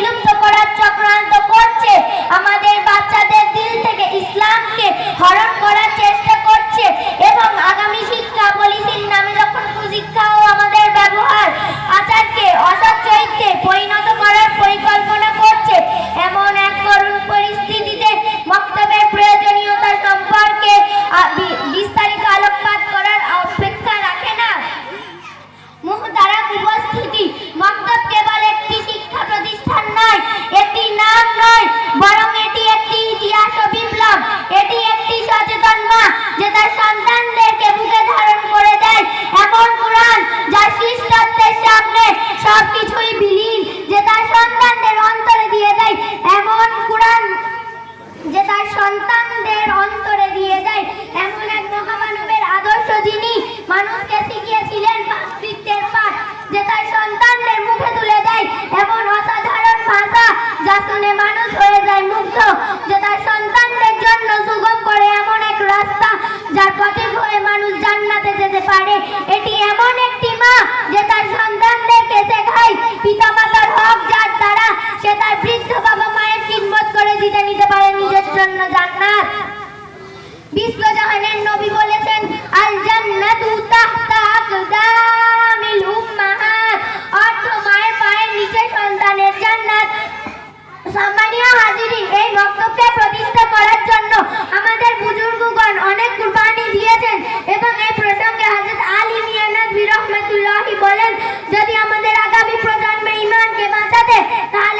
বিলুপ্ত করার চক্রান্ত করছে, আমাদের বাচ্চাদের দিল থেকে ইসলামকে হরণ করার চেষ্টা করছে এবং আগামী শিক্ষা পলিসির নামে যখন কুশিক্ষা ও আমাদের ব্যবহার আচারকে অসৎ চরিত্রে পরিণত করার পরিকল্পনা করছে, এমন এক করুণ পরিস্থিতিতে মক্তবের প্রয়োজনীয়তা সম্পর্কে বিস্তারিত আলোকপাত করার অপেক্ষা রাখে না। মুহতারাম উপস্থিতি, মক্তব কেবল একটি শিক্ষা প্রতিষ্ঠান নয়, একটি নাম নয়, বরং এটি একটি ইতিহাস ও বিপ্লব। এটি একটি সচেতন মা যে তার সন্তানদেরকে বুকে ধারণ করে দেয় এমন কুরআন যা শিষ্টত্বের সামনে সবকিছুই বিলীন, যে তার সন্তানদের অন্তরে দিয়ে দেয় এমন কুরআন যে তার সন্তানদের অন্তরে দিয়ে দেয় এমন এক মহামানবের আদর্শ, যিনি মানুষকে শিখিয়েছিলেন পাঁচকৃত্যের পাঠ, যে তার সন্তানদের মুখে তুলে দেয় এমন অসাধারণ ভাষা যা শুনে মানুষ হয়ে যায় মুগ্ধ, যে তার সন্তানদের জন্য সুগম করে এমন এক রাস্তা যার পথে ঘুরে মানুষ জান্নাতে যেতে পারে। এটি এমন একটি মা যে তার সন্তানদেরকে শেখায় পিতামাতার হক, যার দ্বারা সে তার বৃদ্ধ বাবা মায়ের খিদমত করে দিতে নিতে পারে নিজের জন্য জান্নাত। বিশ্বজাহানের নবী বলেছেন, আল জান্নাতু তাহতা আকদামিল উম্মাহাত, অর্থ মায়ের পায়ের নিচে সন্তানের জান্নাত। সম্মানীয় হাজিরিন, এই বক্তব্যকে প্রতিষ্ঠা করার জন্য আমাদের বুজুর্গগণ অনেক কুরবানি দিয়েছেন এবং এই প্রসঙ্গে হযরত আলী মিয়া নদভী রাহমাতুল্লাহি বলেন, যদি আমাদের আগামী প্রজন্মের ঈমানকে বাঁচাতে তাহলে